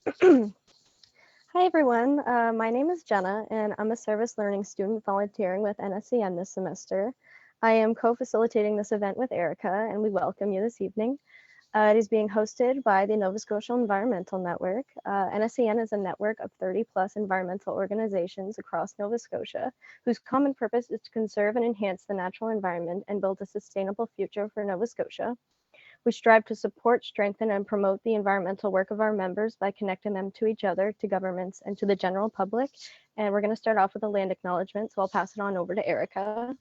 Hi everyone, my name is Jenna and I'm a service learning student volunteering with NSCN this semester. I am co-facilitating this event with Erica and we welcome you this evening. It is being hosted by the Nova Scotia Environmental Network. NSCN is a network of 30 plus environmental organizations across Nova Scotia whose common purpose is to conserve and enhance the natural environment and build a sustainable future for Nova Scotia. We strive to support, strengthen, and promote the environmental work of our members by connecting them to each other, to governments, and to the general public. And we're going to start off with a land acknowledgement, so I'll pass it on over to Erica.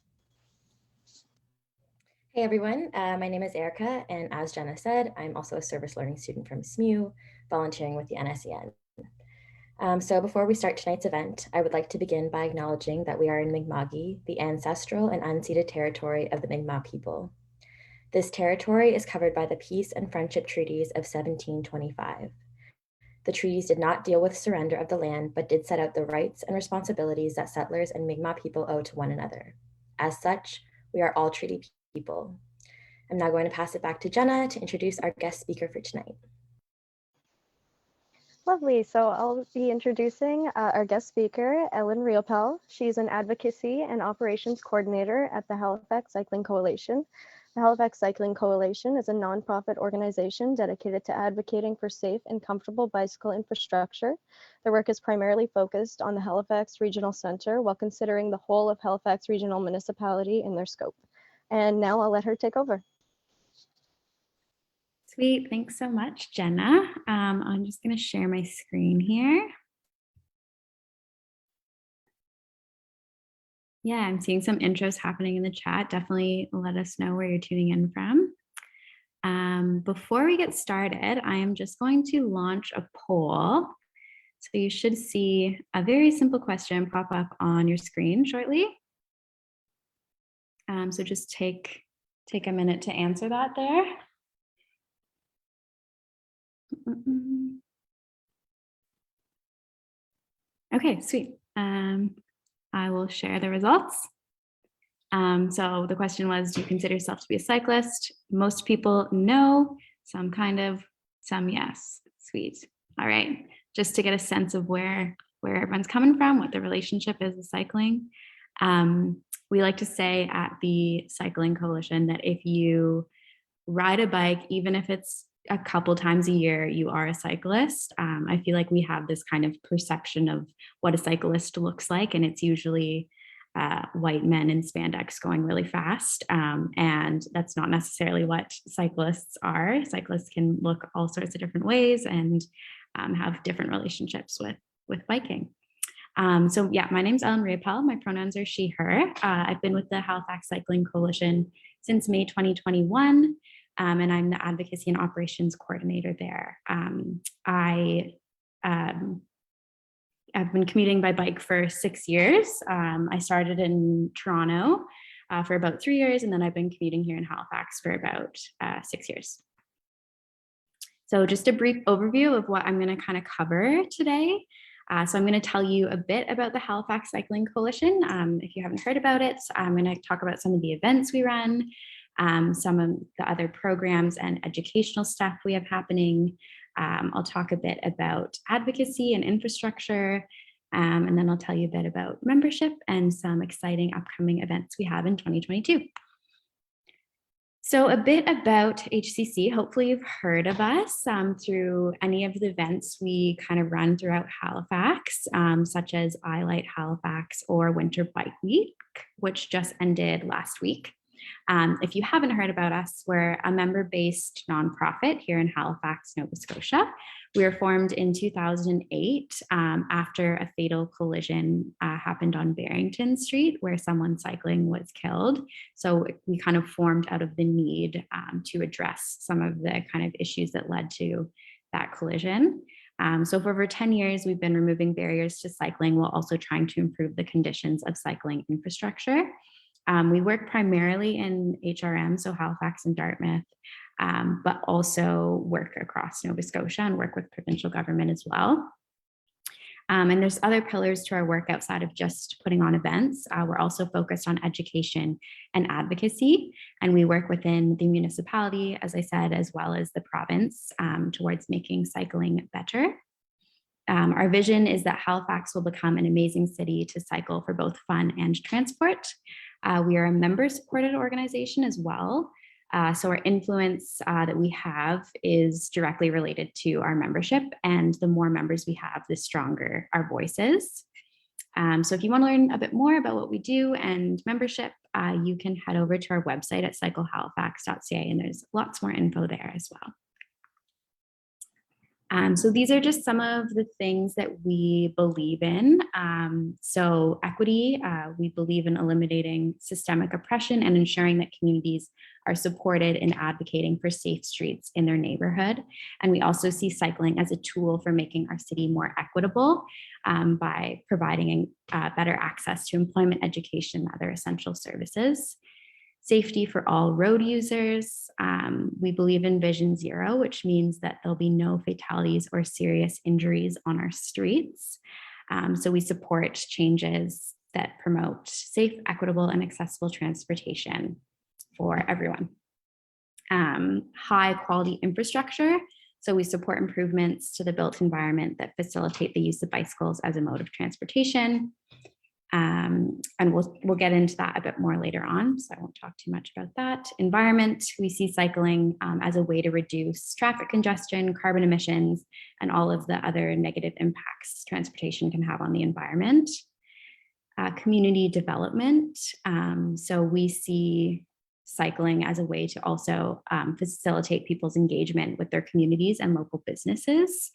Hey everyone, my name is Erica, and as Jenna said, I'm also a service learning student from SMU, volunteering with the NSCN. So before we start tonight's event, I would like to begin by acknowledging that we are in Mi'kma'ki, the ancestral and unceded territory of the Mi'kmaq people. This territory is covered by the Peace and Friendship Treaties of 1725. The treaties did not deal with surrender of the land, but did set out the rights and responsibilities that settlers and Mi'kmaq people owe to one another. As such, we are all treaty people. I'm now going to pass it back to Jenna to introduce our guest speaker for tonight. Lovely. So I'll be introducing our guest speaker, Ellen Riopel. She's an advocacy and operations coordinator at the Halifax Cycling Coalition. The Halifax Cycling Coalition is a nonprofit organization dedicated to advocating for safe and comfortable bicycle infrastructure. Their work is primarily focused on the Halifax Regional Centre while considering the whole of Halifax Regional Municipality in their scope. And now I'll let her take over. Sweet, thanks so much, Jenna. I'm just going to share my screen here. Yeah, I'm seeing some intros happening in the chat. Definitely let us know where you're tuning in from. Before we get started, I am just going to launch a poll. So you should see a very simple question pop up on your screen shortly. So just take a minute to answer that there. Okay, sweet. I will share the results. So the question was, do you consider yourself to be a cyclist? Most people no, some kind of, some yes. Sweet. All right, just to get a sense of where everyone's coming from, what the relationship is with cycling. We like to say at the Cycling Coalition that if you ride a bike, even if it's a couple times a year, you are a cyclist. I feel like we have this kind of perception of what a cyclist looks like, and it's usually white men in spandex going really fast. And that's not necessarily what cyclists are. Cyclists can look all sorts of different ways and have different relationships with biking. So yeah, my name's Ellen Riopel. My pronouns are she, her. I've been with the Halifax Cycling Coalition since May 2021. And I'm the advocacy and operations coordinator there. I've been commuting by bike for 6 years. I started in Toronto for about 3 years, and then I've been commuting here in Halifax for about 6 years. So just a brief overview of what I'm going to kind of cover today. So I'm going to tell you a bit about the Halifax Cycling Coalition. If you haven't heard about it, I'm going to talk about some of the events we run, some of the other programs and educational stuff we have happening. I'll talk a bit about advocacy and infrastructure, and then I'll tell you a bit about membership and some exciting upcoming events we have in 2022. So a bit about HCC. Hopefully you've heard of us through any of the events we kind of run throughout Halifax, such as iLight Halifax or Winter Bike Week, which just ended last week. If you haven't heard about us, we're a member-based nonprofit here in Halifax, Nova Scotia. We were formed in 2008 after a fatal collision happened on Barrington Street where someone cycling was killed. So we kind of formed out of the need to address some of the kind of issues that led to that collision. So for over 10 years, we've been removing barriers to cycling while also trying to improve the conditions of cycling infrastructure. We work primarily in HRM, so Halifax and Dartmouth, but also work across Nova Scotia and work with provincial government as well. And there's other pillars to our work outside of just putting on events. We're also focused on education and advocacy, and we work within the municipality, as I said, as well as the province towards making cycling better. Our vision is that Halifax will become an amazing city to cycle for both fun and transport. We are a member-supported organization as well. So our influence that we have is directly related to our membership, and the more members we have, the stronger our voice is. So if you want to learn a bit more about what we do and membership, you can head over to our website at cyclehalifax.ca, and there's lots more info there as well. So these are just some of the things that we believe in. So equity, we believe in eliminating systemic oppression and ensuring that communities are supported in advocating for safe streets in their neighborhood. And we also see cycling as a tool for making our city more equitable by providing better access to employment, education, and other essential services. Safety for all road users. We believe in Vision Zero, which means that there'll be no fatalities or serious injuries on our streets. So we support changes that promote safe, equitable, and accessible transportation for everyone. High quality infrastructure. So we support improvements to the built environment that facilitate the use of bicycles as a mode of transportation. And we'll get into that a bit more later on, so I won't talk too much about that. Environment, we see cycling as a way to reduce traffic congestion, carbon emissions, and all of the other negative impacts transportation can have on the environment. Community development, so we see cycling as a way to also facilitate people's engagement with their communities and local businesses.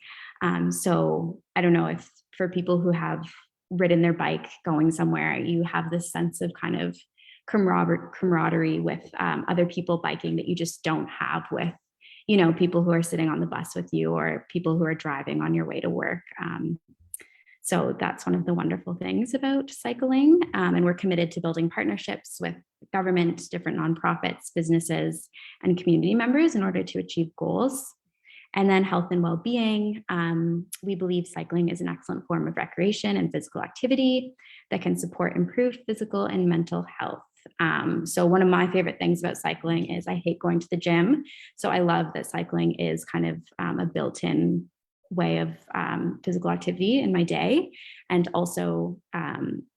So I don't know if for people who have ridden their bike going somewhere, you have this sense of kind of camaraderie with other people biking that you just don't have with, you know, people who are sitting on the bus with you or people who are driving on your way to work. So that's one of the wonderful things about cycling. And we're committed to building partnerships with government, different nonprofits, businesses, and community members in order to achieve goals. And then health and well-being. We believe cycling is an excellent form of recreation and physical activity that can support improved physical and mental health. So one of my favorite things about cycling is I hate going to the gym. So I love that cycling is kind of a built-in way of physical activity in my day. And also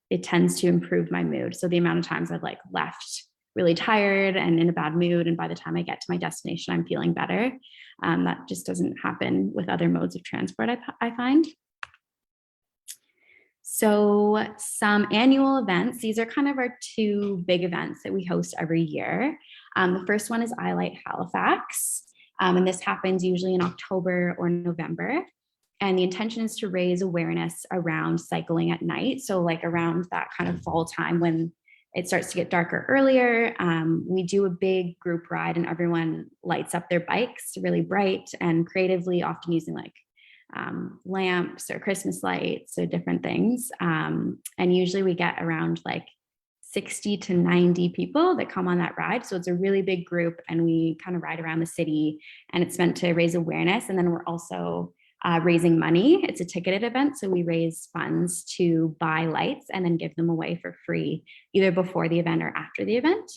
it tends to improve my mood. So the amount of times I've like left really tired and in a bad mood, and by the time I get to my destination, I'm feeling better. That just doesn't happen with other modes of transport, I find. So some annual events, these are kind of our two big events that we host every year. The first one is I Light Halifax, and this happens usually in October or November. And the intention is to raise awareness around cycling at night. So like around that kind of fall time when it starts to get darker earlier. We do a big group ride and everyone lights up their bikes really bright and creatively, often using like lamps or Christmas lights or different things. And usually we get around like 60 to 90 people that come on that ride. So it's a really big group and we kind of ride around the city, and it's meant to raise awareness. And then we're also raising money. It's a ticketed event. So we raise funds to buy lights and then give them away for free, either before the event or after the event.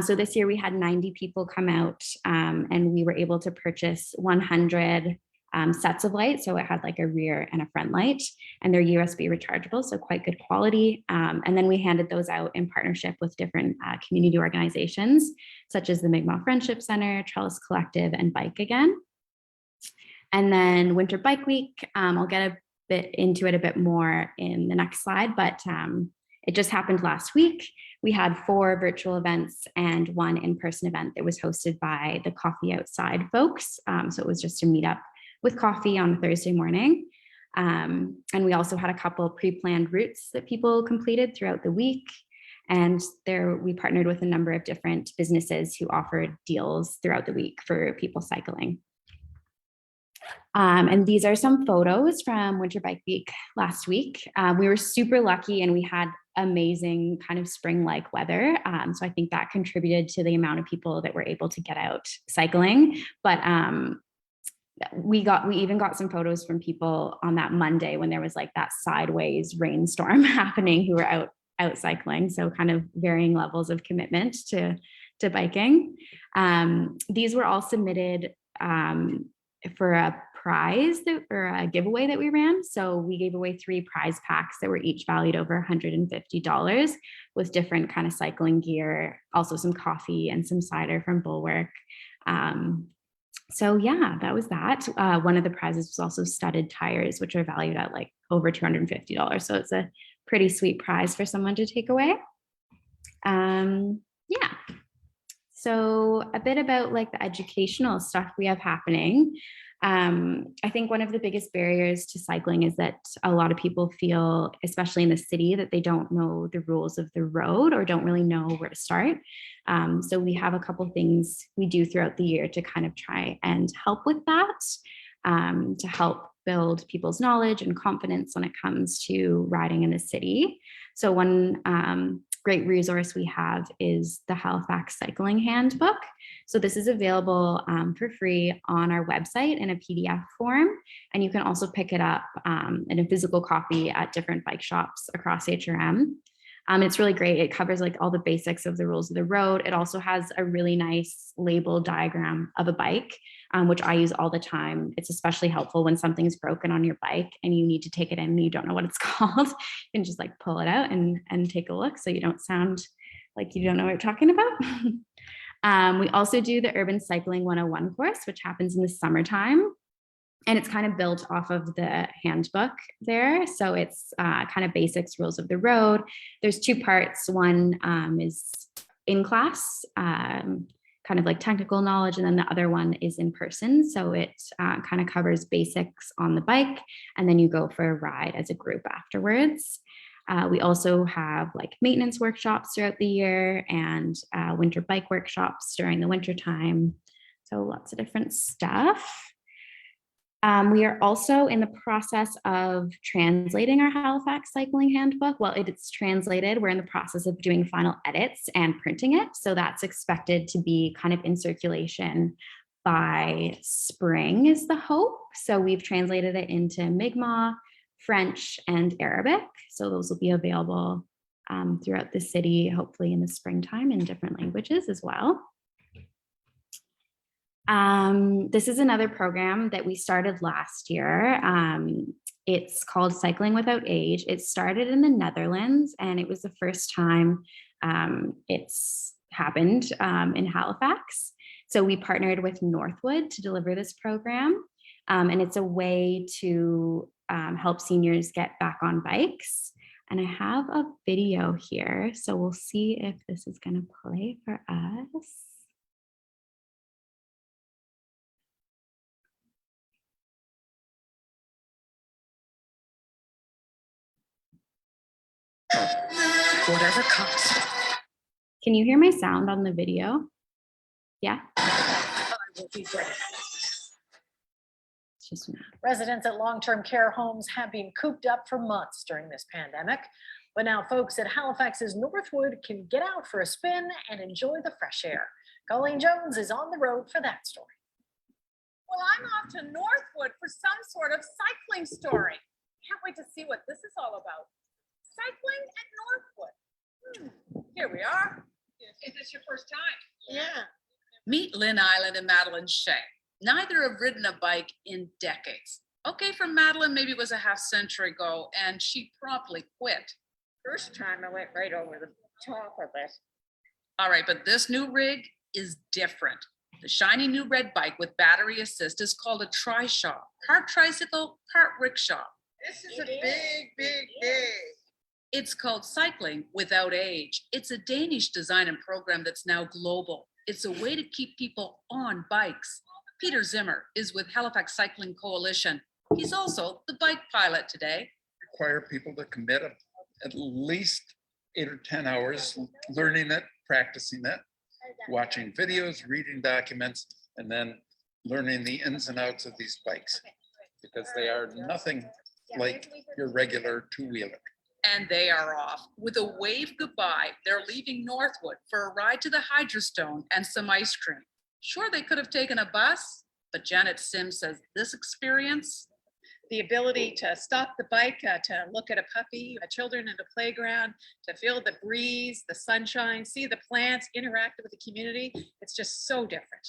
So this year we had 90 people come out and we were able to purchase 100 sets of lights. So it had like a rear and a front light, and they're USB rechargeable, so quite good quality. And then we handed those out in partnership with different community organizations, such as the Mi'kmaq Friendship Center, Trellis Collective, and Bike Again. And then Winter Bike Week, I'll get a bit into it a bit more in the next slide, but it just happened last week. We had 4 virtual events and 1 in-person event that was hosted by the Coffee Outside folks. So it was just a meetup with coffee on a Thursday morning. And we also had a couple pre-planned routes that people completed throughout the week. And there we partnered with a number of different businesses who offered deals throughout the week for people cycling. And these are some photos from Winter Bike Week last week. We were super lucky and we had amazing kind of spring-like weather. So I think that contributed to the amount of people that were able to get out cycling. But we even got some photos from people on that Monday when there was like that sideways rainstorm happening who were out cycling. So kind of varying levels of commitment to biking. These were all submitted for a prize or a giveaway that we ran. So we gave away 3 prize packs that were each valued over $150 with different kind of cycling gear, also some coffee and some cider from Bulwark. So yeah, that was that. One of the prizes was also studded tires, which are valued at like over $250. So it's a pretty sweet prize for someone to take away. Yeah. So a bit about like the educational stuff we have happening. I think one of the biggest barriers to cycling is that a lot of people feel, especially in the city, that they don't know the rules of the road or don't really know where to start. So we have a couple things we do throughout the year to kind of try and help with that, to help build people's knowledge and confidence when it comes to riding in the city. So one great resource we have is the Halifax Cycling Handbook. So this is available for free on our website in a PDF form. And you can also pick it up in a physical copy at different bike shops across HRM. It's really great. It covers like all the basics of the rules of the road. It also has a really nice label diagram of a bike, which I use all the time. It's especially helpful when something's broken on your bike and you need to take it in and you don't know what it's called. You can just like pull it out and take a look so you don't sound like you don't know what you're talking about. We also do the Urban Cycling 101 course, which happens in the summertime. And it's kind of built off of the handbook there. So it's kind of basics, rules of the road. There's 2 parts. One is in class, kind of like technical knowledge. And then the other one is in person. So it kind of covers basics on the bike. And then you go for a ride as a group afterwards. We also have like maintenance workshops throughout the year and winter bike workshops during the winter time. So lots of different stuff. We are also in the process of translating our Halifax Cycling Handbook. Well, it's translated. We're in the process of doing final edits and printing it. So that's expected to be kind of in circulation by spring is the hope. So we've translated it into Mi'kmaq, French, and Arabic. So those will be available throughout the city, hopefully in the springtime in different languages as well. This is another program that we started last year. It's called Cycling Without Age. It started in the Netherlands and it was the first time it's happened in Halifax. So we partnered with Northwood to deliver this program. And it's a way to help seniors get back on bikes. And I have a video here, so we'll see if this is going to play for us. Whatever comes. Can you hear my sound on the video? Yeah. I will be ready. It's just not. Residents at long-term care homes have been cooped up for months during this pandemic, but now folks at Halifax's Northwood can get out for a spin and enjoy the fresh air. Colleen Jones is on the road for that story. Well, I'm off to Northwood for some sort of cycling story. Can't wait to see what this is all about. Cycling at Northwood. Here we are. Is this your first time? Yeah. Meet Lynn Island and Madeline Shea. Neither have ridden a bike in decades. Okay, for Madeline, maybe it was a half century ago, and she promptly quit. First time I went right over the top of it. All right, but this new rig is different. The shiny new red bike with battery assist is called a trishaw, cart tricycle, cart rickshaw. This is a big. It's called Cycling Without Age. It's a Danish design and program that's now global. It's a way to keep people on bikes. Peter Zimmer is with Halifax Cycling Coalition. He's also the bike pilot today. Require people to commit at least 8 or 10 hours learning it, practicing it, watching videos, reading documents, and then learning the ins and outs of these bikes, because they are nothing like your regular two-wheeler. And they are off. With a wave goodbye, they're leaving Northwood for a ride to the Hydrostone and some ice cream. Sure, they could have taken a bus, but Janet Sims says this experience, The ability to stop the bike, to look at a puppy, children in the playground, to feel the breeze, the sunshine, see the plants, interact with the community. It's just so different.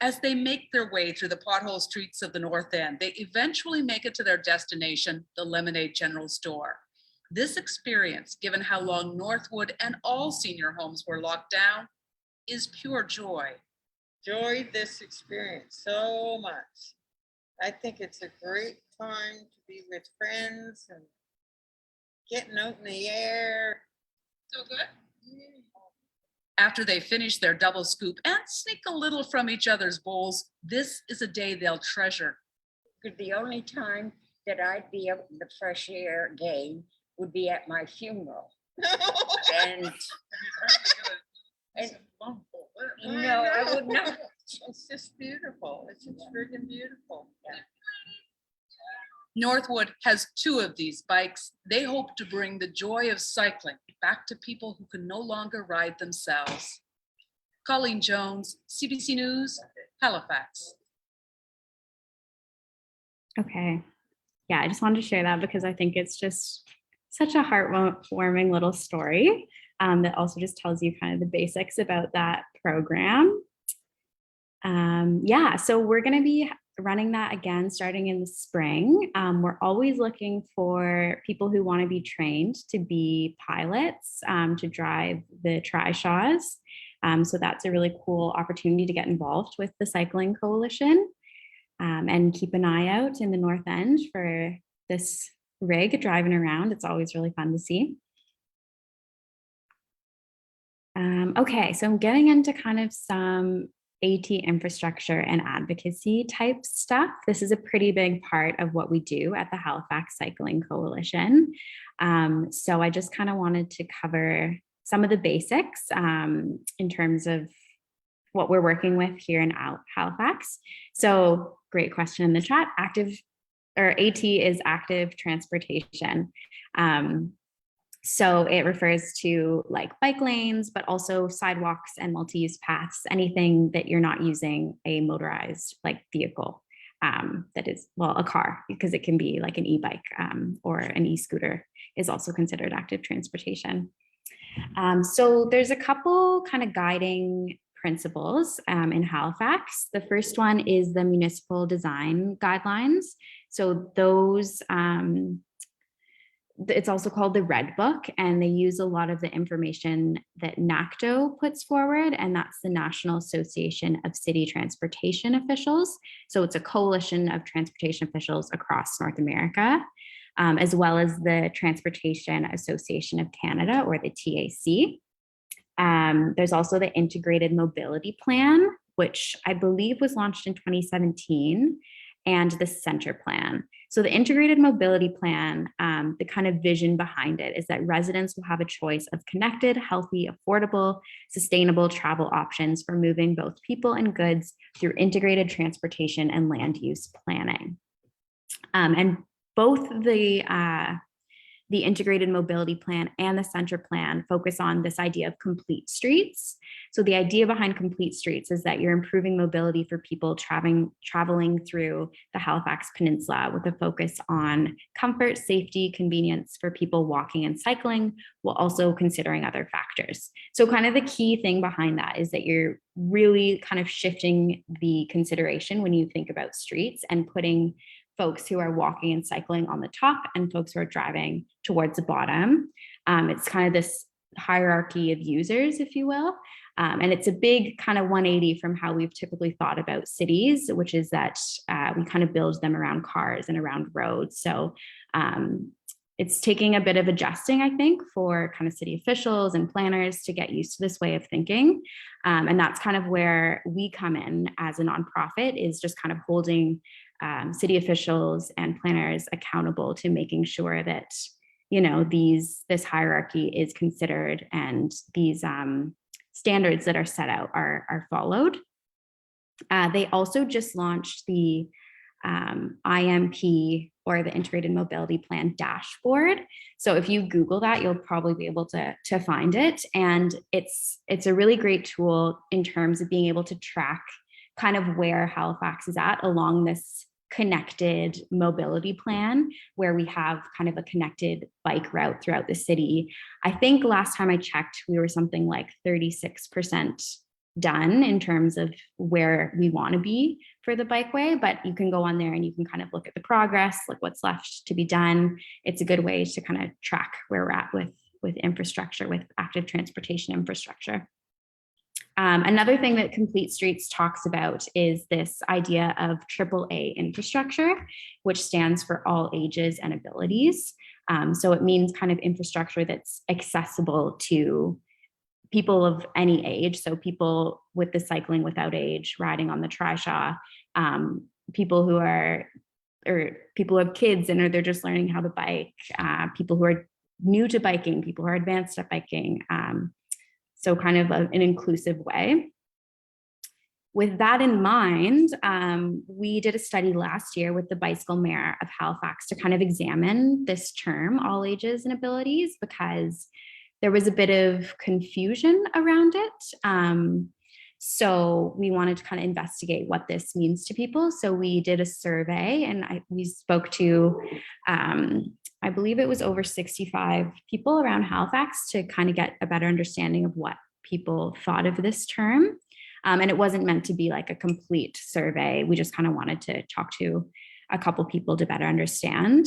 As they make their way through the pothole streets of the North End, they eventually make it to their destination, the Lemonade General Store. This experience, given how long Northwood and all senior homes were locked down, is pure joy. Enjoyed this experience so much. I think it's a great time to be with friends and getting out in the air. So good. After they finish their double scoop and sneak a little from each other's bowls, this is a day they'll treasure. The only time that I'd be out in the fresh air again would be at my funeral. And no, I would not. It's just beautiful. It's just friggin' beautiful. Yeah. Northwood has 2 of these bikes. They hope to bring the joy of cycling back to people who can no longer ride themselves. Colleen Jones, CBC News, Halifax. Okay. Yeah, I just wanted to share that because I think it's just such a heartwarming little story that also just tells you kind of the basics about that program. Yeah, so we're going to be running that again starting in the spring. We're always looking for people who want to be trained to be pilots, to drive the trishaws. So that's a really cool opportunity to get involved with the Cycling Coalition, and keep an eye out in the North End for this rig driving around. It's always really fun to see. Okay, so I'm getting into kind of some AT infrastructure and advocacy type stuff. This is a pretty big part of what we do at the Halifax Cycling Coalition. So I just kind of wanted to cover some of the basics in terms of what we're working with here in Halifax. So great question in the chat. AT is active transportation. So it refers to like bike lanes, but also sidewalks and multi-use paths, anything that you're not using a motorized like vehicle that is, well, a car, because it can be like an e-bike or an e-scooter is also considered active transportation. So there's a couple kind of guiding principles in Halifax. The first one is the municipal design guidelines. So those, it's also called the Red Book, and they use a lot of the information that NACTO puts forward, and that's the National Association of City Transportation Officials. So it's a coalition of transportation officials across North America, as well as the Transportation Association of Canada, or the TAC. There's also the Integrated Mobility Plan, which I believe was launched in 2017, and the Centre Plan. So the Integrated Mobility Plan, the kind of vision behind it is that residents will have a choice of connected, healthy, affordable, sustainable travel options for moving both people and goods through integrated transportation and land use planning. And both the Integrated Mobility Plan and the Centre Plan focus on this idea of complete streets. So the idea behind complete streets is that you're improving mobility for people traveling through the Halifax Peninsula with a focus on comfort, safety, convenience for people walking and cycling, while also considering other factors. So kind of the key thing behind that is that you're really kind of shifting the consideration when you think about streets and putting folks who are walking and cycling on the top and folks who are driving towards the bottom. It's kind of this hierarchy of users, if you will. And it's a big kind of 180 from how we've typically thought about cities, which is that we kind of build them around cars and around roads. So it's taking a bit of adjusting, I think, for kind of city officials and planners to get used to this way of thinking. And that's kind of where we come in as a nonprofit, is just kind of holding city officials and planners accountable to making sure that, you know, this hierarchy is considered and these standards that are set out are followed. They also just launched the IMP, or the Integrated Mobility Plan dashboard. So if you Google that, you'll probably be able to find it. And it's a really great tool in terms of being able to track kind of where Halifax is at along this connected mobility plan, where we have kind of a connected bike route throughout the city. I think last time I checked, we were something like 36% done in terms of where we want to be for the bikeway, but you can go on there and you can kind of look at the progress, like what's left to be done. It's a good way to kind of track where we're at with infrastructure, with active transportation infrastructure. Another thing that Complete Streets talks about is this idea of AAA infrastructure, which stands for all ages and abilities. So it means kind of infrastructure that's accessible to people of any age. So people with the cycling without age, riding on the trishaw, people who have kids and they're just learning how to bike, people who are new to biking, people who are advanced at biking. So kind of an inclusive way. With that in mind, we did a study last year with the Bicycle Mayor of Halifax to kind of examine this term, all ages and abilities, because there was a bit of confusion around it. So we wanted to kind of investigate what this means to people. So we did a survey and we spoke to, I believe it was over 65 people around Halifax to kind of get a better understanding of what people thought of this term. And it wasn't meant to be like a complete survey. We just kind of wanted to talk to a couple people to better understand.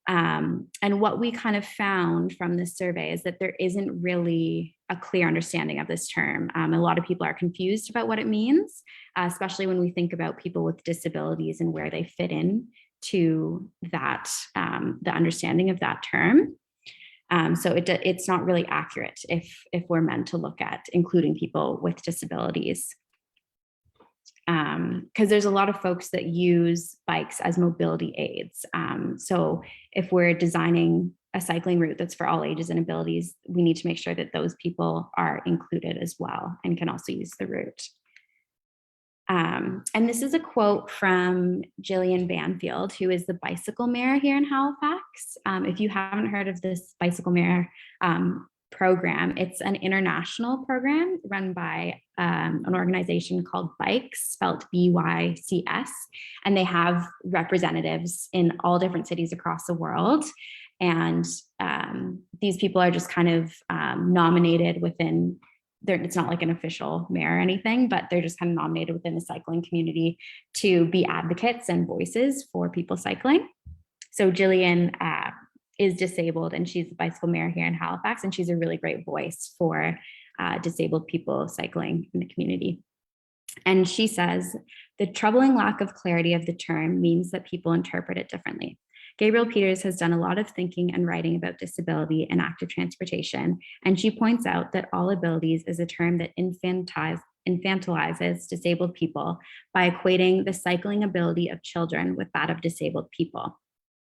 And what we kind of found from this survey is that there isn't really a clear understanding of this term. A lot of people are confused about what it means, especially when we think about people with disabilities and where they fit in to that, the understanding of that term. So it's not really accurate if we're meant to look at including people with disabilities. Because there's a lot of folks that use bikes as mobility aids. So if we're designing a cycling route that's for all ages and abilities, we need to make sure that those people are included as well and can also use the route. And this is a quote from Jillian Banfield, who is the Bicycle Mayor here in Halifax. If you haven't heard of this Bicycle Mayor program, it's an international program run by an organization called Bikes, spelled BYCS, and they have representatives in all different cities across the world. And these people are just kind of nominated within, it's not like an official mayor or anything, but they're just kind of nominated within the cycling community to be advocates and voices for people cycling. So Jillian is disabled and she's the bicycle mayor here in Halifax, and she's a really great voice for disabled people cycling in the community. And she says, the troubling lack of clarity of the term means that people interpret it differently. Gabriel Peters has done a lot of thinking and writing about disability and active transportation, and she points out that all abilities is a term that infantilizes disabled people by equating the cycling ability of children with that of disabled people.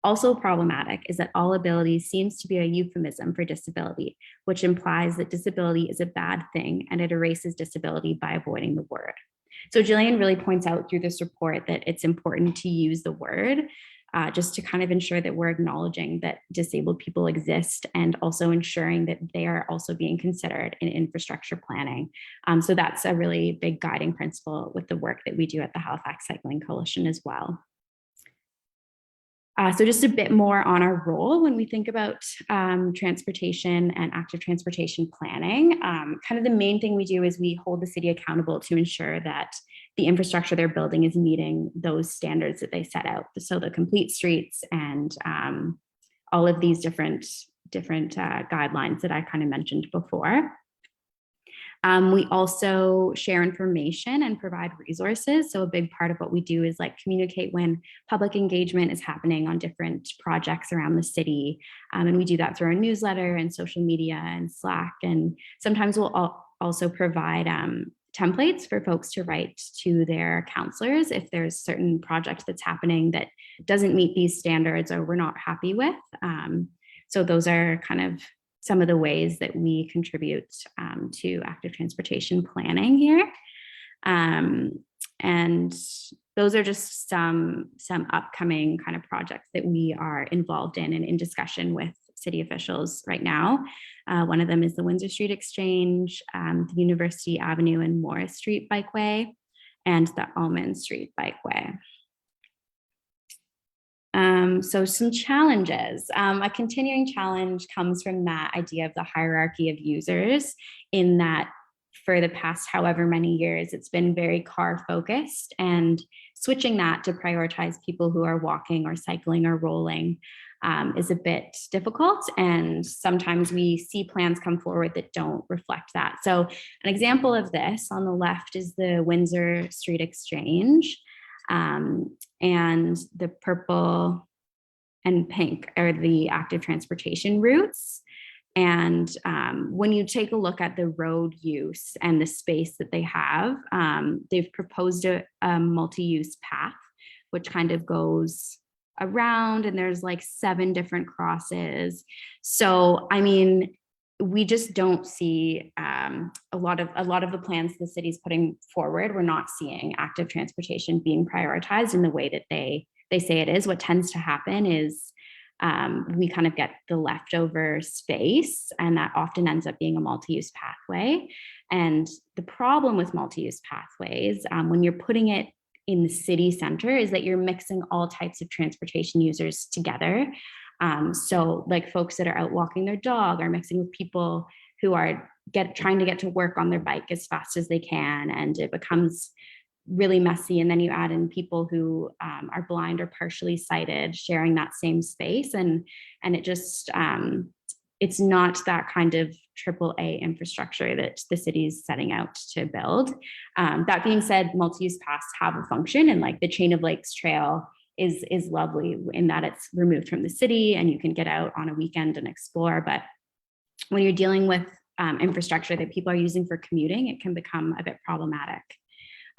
Also problematic is that all abilities seems to be a euphemism for disability, which implies that disability is a bad thing and it erases disability by avoiding the word. So Jillian really points out through this report that it's important to use the word just to kind of ensure that we're acknowledging that disabled people exist and also ensuring that they are also being considered in infrastructure planning. So that's a really big guiding principle with the work that we do at the Halifax Cycling Coalition as well. So just a bit more on our role when we think about transportation and active transportation planning. Kind of the main thing we do is we hold the city accountable to ensure that the infrastructure they're building is meeting those standards that they set out. So the complete streets and all of these different guidelines that I kind of mentioned before. We also share information and provide resources. So a big part of what we do is like communicate when public engagement is happening on different projects around the city. And we do that through our newsletter and social media and Slack. And sometimes we'll also provide templates for folks to write to their counselors if there's a certain project that's happening that doesn't meet these standards or we're not happy with. So those are kind of some of the ways that we contribute to active transportation planning here. And those are just some upcoming kind of projects that we are involved in and in discussion with city officials right now. One of them is the Windsor Street Exchange, the University Avenue and Morris Street Bikeway, and the Almond Street Bikeway. So some challenges. A continuing challenge comes from that idea of the hierarchy of users, in that for the past however many years, it's been very car focused, and switching that to prioritize people who are walking or cycling or rolling is a bit difficult. And sometimes we see plans come forward that don't reflect that. So an example of this on the left is the Windsor Street Exchange, and the purple and pink are the active transportation routes. And when you take a look at the road use and the space that they have, they've proposed a multi-use path, which kind of goes around, and there's like 7 different crosses. So, I mean, we just don't see a lot of the plans the city's putting forward. We're not seeing active transportation being prioritized in the way that they say it is. What tends to happen is we kind of get the leftover space, and that often ends up being a multi-use pathway. And the problem with multi-use pathways, when you're putting it in the city center, is that you're mixing all types of transportation users together. So like folks that are out walking their dog are mixing with people who are trying to get to work on their bike as fast as they can, and it becomes really messy. And then you add in people who are blind or partially sighted sharing that same space, and it just it's not that kind of AAA infrastructure that the city's setting out to build. That being said, multi-use paths have a function, and like the Chain of Lakes Trail is lovely in that it's removed from the city and you can get out on a weekend and explore. But when you're dealing with infrastructure that people are using for commuting, it can become a bit problematic.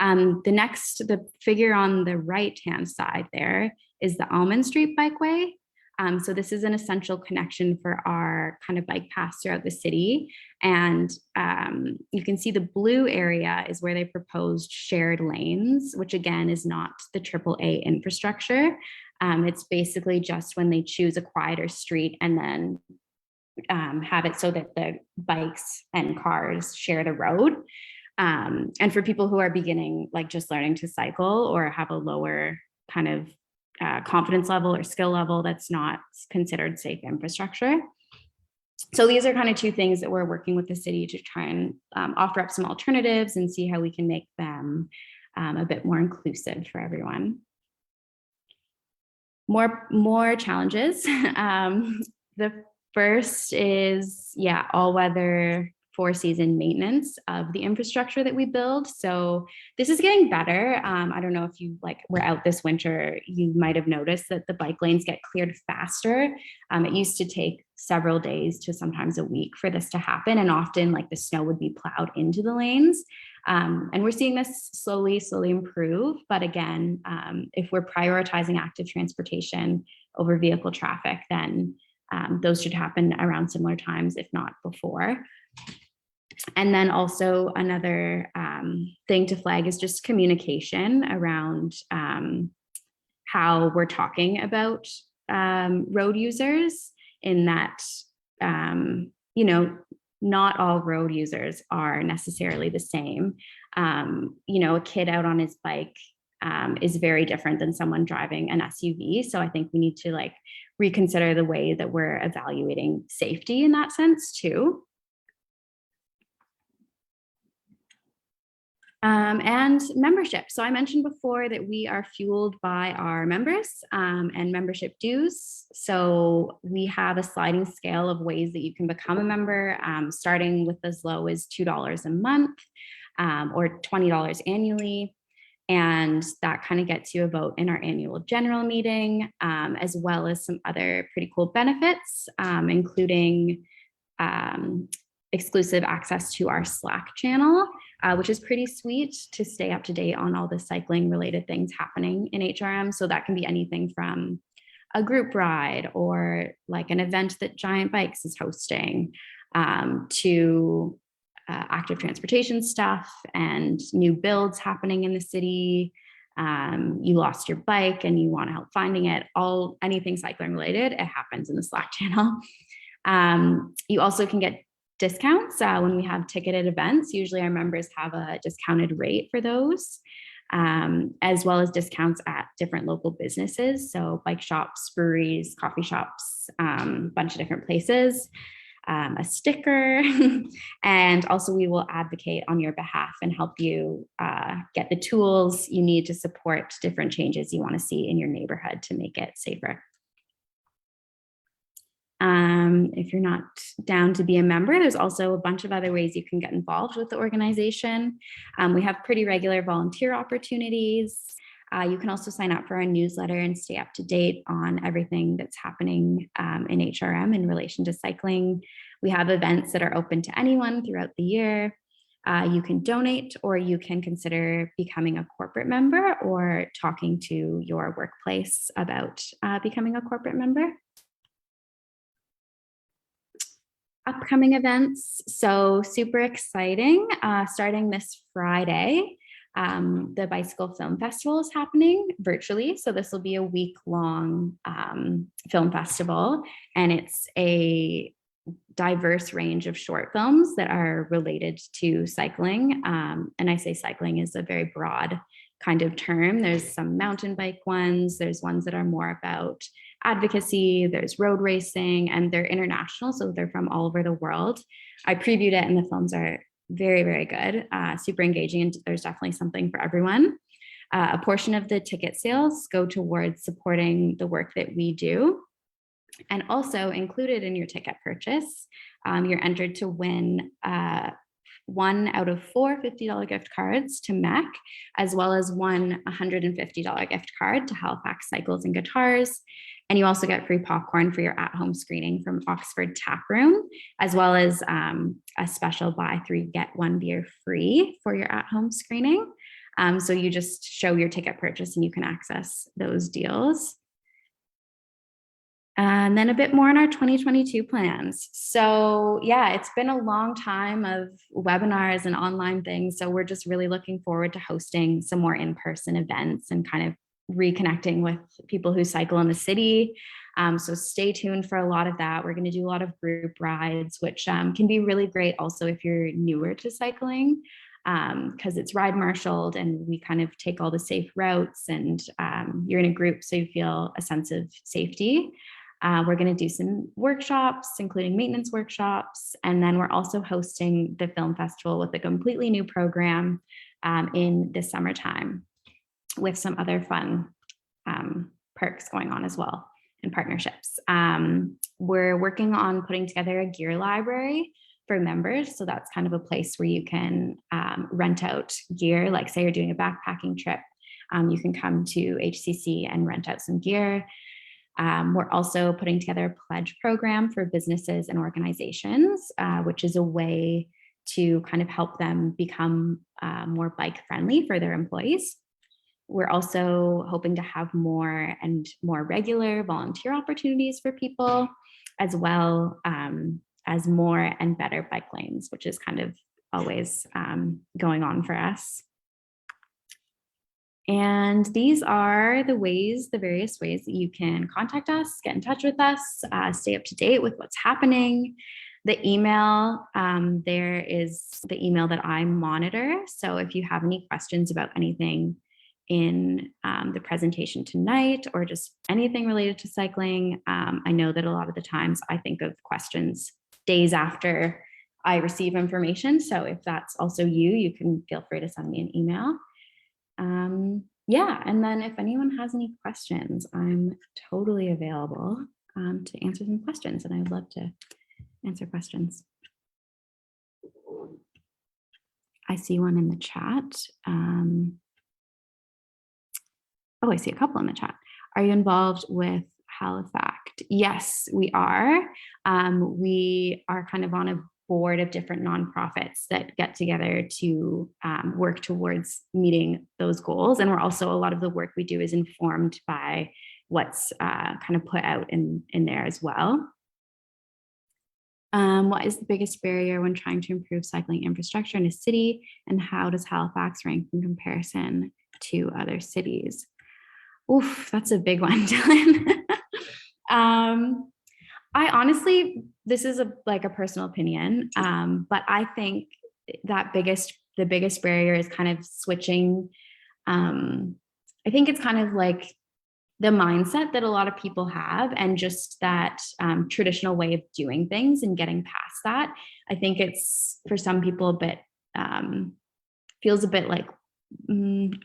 The figure on the right-hand side there is the Almond Street Bikeway. So this is an essential connection for our kind of bike paths throughout the city. And you can see the blue area is where they proposed shared lanes, which again is not the AAA infrastructure. It's basically just when they choose a quieter street and then have it so that the bikes and cars share the road. And for people who are beginning, like just learning to cycle or have a lower kind of confidence level or skill level, that's not considered safe infrastructure. So these are kind of 2 things that we're working with the city to try and offer up some alternatives and see how we can make them a bit more inclusive for everyone. More challenges. The first is, all-weather 4-season maintenance of the infrastructure that we build. So this is getting better. I don't know if you were out this winter, you might have noticed that the bike lanes get cleared faster. It used to take several days to sometimes a week for this to happen. And often the snow would be plowed into the lanes. And we're seeing this slowly improve. But again, if we're prioritizing active transportation over vehicle traffic, then those should happen around similar times, if not before. And then also another thing to flag is just communication around how we're talking about road users, in that, not all road users are necessarily the same. A kid out on his bike is very different than someone driving an SUV. So I think we need to reconsider the way that we're evaluating safety in that sense too. And membership. So I mentioned before that we are fueled by our members and membership dues. So we have a sliding scale of ways that you can become a member, starting with as low as $2 a month or $20 annually. And that kind of gets you a vote in our annual general meeting, as well as some other pretty cool benefits, including exclusive access to our Slack channel, which is pretty sweet to stay up to date on all the cycling related things happening in HRM. So that can be anything from a group ride or an event that Giant Bikes is hosting, to active transportation stuff and new builds happening in the city. You lost your bike and you want to help finding it, anything cycling related, it happens in the Slack channel. You also can get discounts when we have ticketed events. Usually our members have a discounted rate for those, as well as discounts at different local businesses. So bike shops, breweries, coffee shops, a bunch of different places. a sticker, and also we will advocate on your behalf and help you get the tools you need to support different changes you want to see in your neighborhood to make it safer. If you're not down to be a member, there's also a bunch of other ways you can get involved with the organization. We have pretty regular volunteer opportunities. You can also sign up for our newsletter and stay up to date on everything that's happening in HRM in relation to cycling. We have events that are open to anyone throughout the year. You can donate, or you can consider becoming a corporate member or talking to your workplace about becoming a corporate member. Upcoming events, so super exciting. Starting this Friday, the Bicycle Film Festival is happening virtually. So this will be a week-long film festival, and it's a diverse range of short films that are related to cycling. And I say cycling is a very broad kind of term. There's some mountain bike ones, there's ones that are more about advocacy, there's road racing, and they're international, so they're from all over the world. I previewed it and the films are very, very good, super engaging, and there's definitely something for everyone. A portion of the ticket sales go towards supporting the work that we do. And also included in your ticket purchase, you're entered to win 1 out of 4 $50 gift cards to MEC, as well as one $150 gift card to Halifax Cycles and Guitars. And you also get free popcorn for your at-home screening from Oxford Tap Room, as well as a special buy 3 get 1 beer free for your at-home screening. So you just show your ticket purchase and you can access those deals. And then a bit more on our 2022 plans. So yeah, it's been a long time of webinars and online things. So we're just really looking forward to hosting some more in-person events and kind of reconnecting with people who cycle in the city. So stay tuned for a lot of that. We're going to do a lot of group rides, which can be really great also if you're newer to cycling, because it's ride marshaled and we kind of take all the safe routes, and you're in a group so you feel a sense of safety. We're going to do some workshops, including maintenance workshops. And then we're also hosting the film festival with a completely new program in the summertime with some other fun perks going on as well and partnerships. We're working on putting together a gear library for members. So that's kind of a place where you can rent out gear, like say you're doing a backpacking trip, you can come to HCC and rent out some gear. We're also putting together a pledge program for businesses and organizations, which is a way to kind of help them become more bike friendly for their employees. We're also hoping to have more and more regular volunteer opportunities for people, as well as more and better bike lanes, which is kind of always going on for us. And these are the various ways that you can contact us, get in touch with us, stay up to date with what's happening. The email, there is the email that I monitor. So if you have any questions about anything in the presentation tonight, or just anything related to cycling, I know that a lot of the times I think of questions days after I receive information. So if that's also you, you can feel free to send me an email. Yeah, and then if anyone has any questions, I'm totally available to answer some questions, and I'd love to answer questions. I see one in the chat. Oh, I see a couple in the chat. Are you involved with Halifax? Yes, we are. We are kind of on a board of different nonprofits that get together to work towards meeting those goals. And we're also, a lot of the work we do is informed by what's kind of put out in there as well. What is the biggest barrier when trying to improve cycling infrastructure in a city, and how does Halifax rank in comparison to other cities? Oof, that's a big one, Dylan. I honestly, this is like a personal opinion, but I think that the biggest barrier is kind of switching. I think it's kind of like mindset that a lot of people have, and just that traditional way of doing things and getting past that. I think it's, for some people, a bit feels a bit like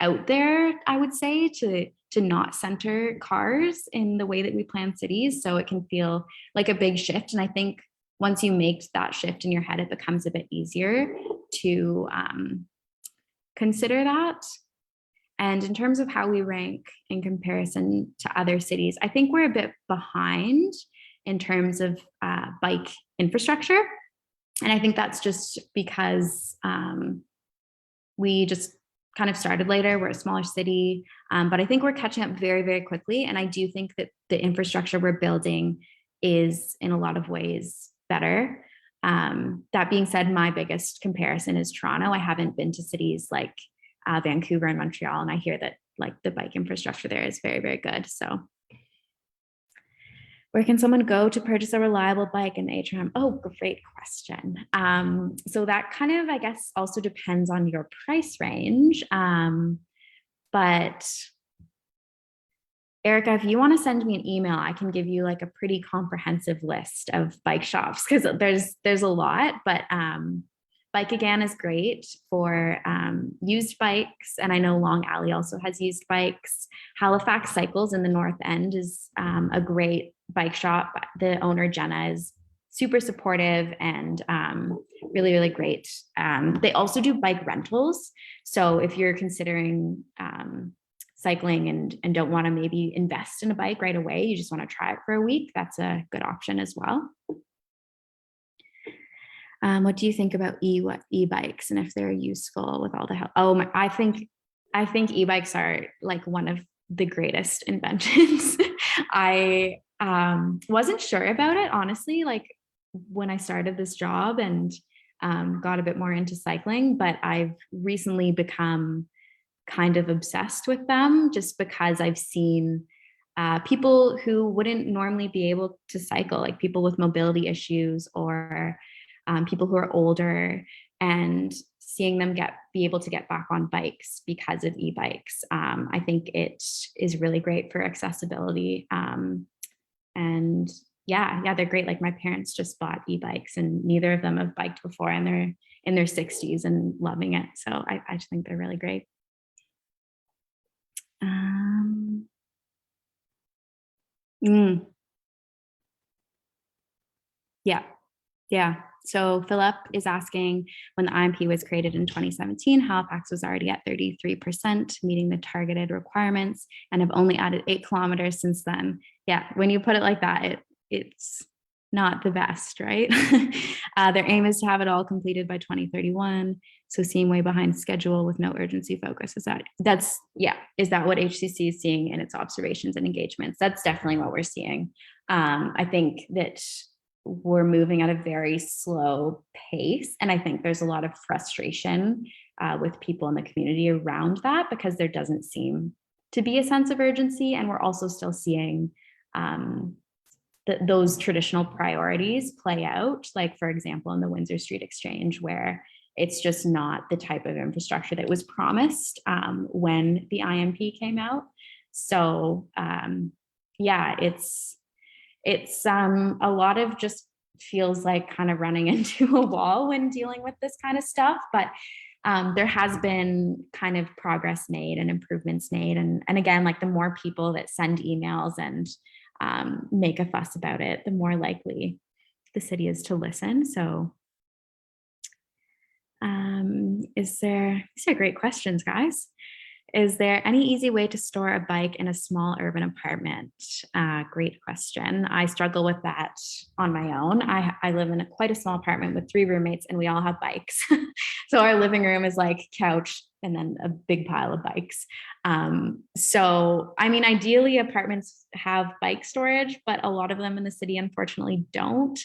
out there, I would say, to not center cars in the way that we plan cities. So it can feel like a big shift. And I think once you make that shift in your head, it becomes a bit easier to consider that. And in terms of how we rank in comparison to other cities, I think we're a bit behind in terms of bike infrastructure. And I think that's just because we just kind of started later. We're a smaller city, but I think we're catching up very, very quickly. And I do think that the infrastructure we're building is in a lot of ways better. That being said, my biggest comparison is Toronto. I haven't been to cities like Vancouver and Montreal, and I hear that like the bike infrastructure there is very, very good. So where can someone go to purchase a reliable bike in the HRM? Oh, great question. So that kind of, I guess, also depends on your price range. But Erica, if you want to send me an email, I can give you like a pretty comprehensive list of bike shops, because there's a lot. But Bike Again is great for used bikes. And I know Long Alley also has used bikes. Halifax Cycles in the North End is a great bike shop. The owner, Jenna, is super supportive and really, really great. They also do bike rentals. So if you're considering cycling and don't want to maybe invest in a bike right away, you just want to try it for a week, that's a good option as well. What do you think about e-bikes and if they're useful with all the help? Oh my, I think e-bikes are like one of the greatest inventions. I wasn't sure about it, honestly, like when I started this job and got a bit more into cycling, but I've recently become kind of obsessed with them just because I've seen people who wouldn't normally be able to cycle, like people with mobility issues or people who are older, and seeing them be able to get back on bikes because of e-bikes. I think it is really great for accessibility. And yeah, they're great. Like my parents just bought e-bikes and neither of them have biked before, and they're in their 60s and loving it. So I just think they're really great. Yeah. So Philip is asking, when the IMP was created in 2017, Halifax was already at 33%, meeting the targeted requirements, and have only added 8 kilometers since then. Yeah, when you put it like that, it's not the best, right? Their aim is to have it all completed by 2031. So seem way behind schedule with no urgency focus. Is that what HCC is seeing in its observations and engagements? That's definitely what we're seeing. I think that we're moving at a very slow pace. And I think there's a lot of frustration with people in the community around that, because there doesn't seem to be a sense of urgency. And we're also still seeing those traditional priorities play out, like for example, in the Windsor Street Exchange, where it's just not the type of infrastructure that was promised when the IMP came out. So yeah, it's a lot of just feels like kind of running into a wall when dealing with this kind of stuff, but there has been kind of progress made and improvements made. And again, like the more people that send emails and make a fuss about it, the more likely the city is to listen. So these are great questions, guys. Is there any easy way to store a bike in a small urban apartment? Great question. I struggle with that on my own. I live in quite a small apartment with 3 roommates and we all have bikes. So our living room is like couch and then a big pile of bikes. So, I mean, ideally apartments have bike storage, but a lot of them in the city unfortunately don't.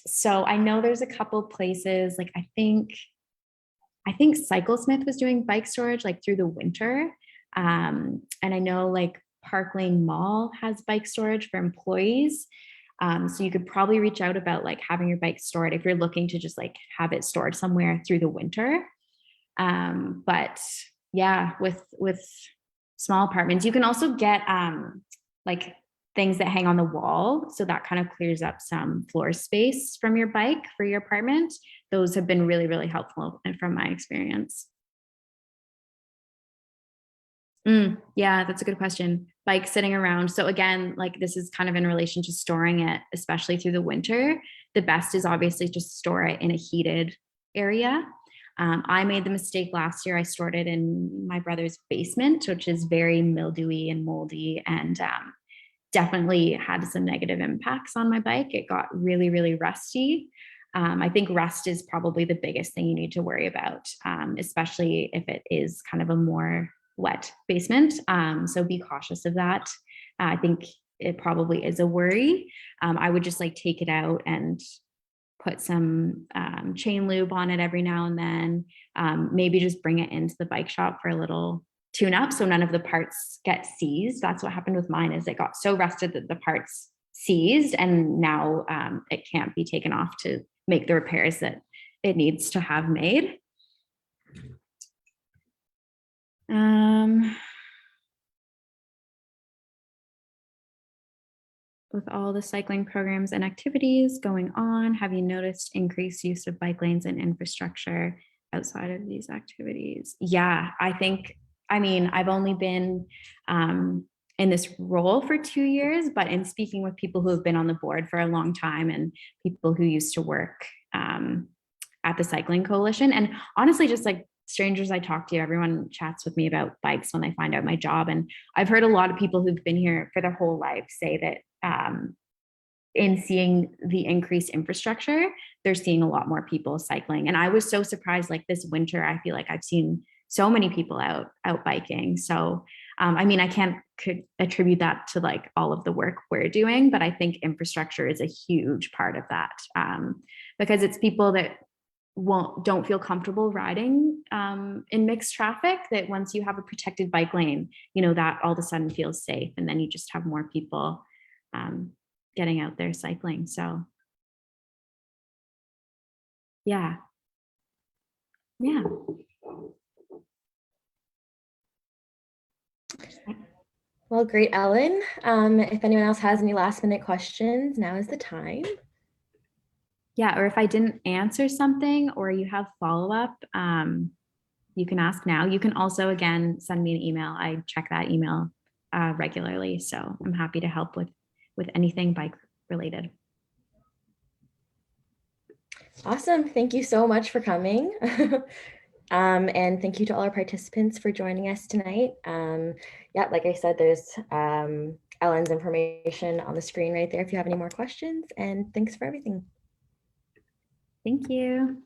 So I know there's a couple places, like I think Cyclesmith was doing bike storage like through the winter. And I know like Park Lane Mall has bike storage for employees. So you could probably reach out about like having your bike stored if you're looking to just like have it stored somewhere through the winter. But yeah, with small apartments. You can also get like things that hang on the wall. So that kind of clears up some floor space from your bike for your apartment. Those have been really, really helpful from my experience. Yeah, that's a good question. Bike sitting around. So again, like this is kind of in relation to storing it, especially through the winter. The best is obviously just store it in a heated area. I made the mistake last year. I stored it in my brother's basement, which is very mildewy and moldy, and definitely had some negative impacts on my bike. It got really, really rusty. I think rust is probably the biggest thing you need to worry about, especially if it is kind of a more wet basement. So be cautious of that. I think it probably is a worry. I would just like take it out and put some chain lube on it every now and then. Maybe just bring it into the bike shop for a little tune up so none of the parts get seized. That's what happened with mine, is it got so rusted that the parts seized, and now it can't be taken off to make the repairs that it needs to have made. With all the cycling programs and activities going on, have you noticed increased use of bike lanes and infrastructure outside of these activities? Yeah, I mean, I've only been in this role for 2 years, but in speaking with people who have been on the board for a long time and people who used to work at the Cycling Coalition, and honestly, just like strangers I talk to, everyone chats with me about bikes when they find out my job. And I've heard a lot of people who've been here for their whole life say that in seeing the increased infrastructure, they're seeing a lot more people cycling. And I was so surprised, like this winter, I feel like I've seen so many people out biking. So, I mean, I could attribute that to like all of the work we're doing, but I think infrastructure is a huge part of that, because it's people that don't feel comfortable riding in mixed traffic, that once you have a protected bike lane, you know, that all of a sudden feels safe. And then you just have more people getting out there cycling. So yeah. Well, great, Ellen. If anyone else has any last minute questions, now is the time. Yeah, or if I didn't answer something or you have follow-up, you can ask now. You can also, again, send me an email. I check that email regularly. So I'm happy to help with anything bike related. Awesome. Thank you so much for coming. And thank you to all our participants for joining us tonight. Yeah, like I said, there's Ellen's information on the screen right there if you have any more questions. And thanks for everything. Thank you.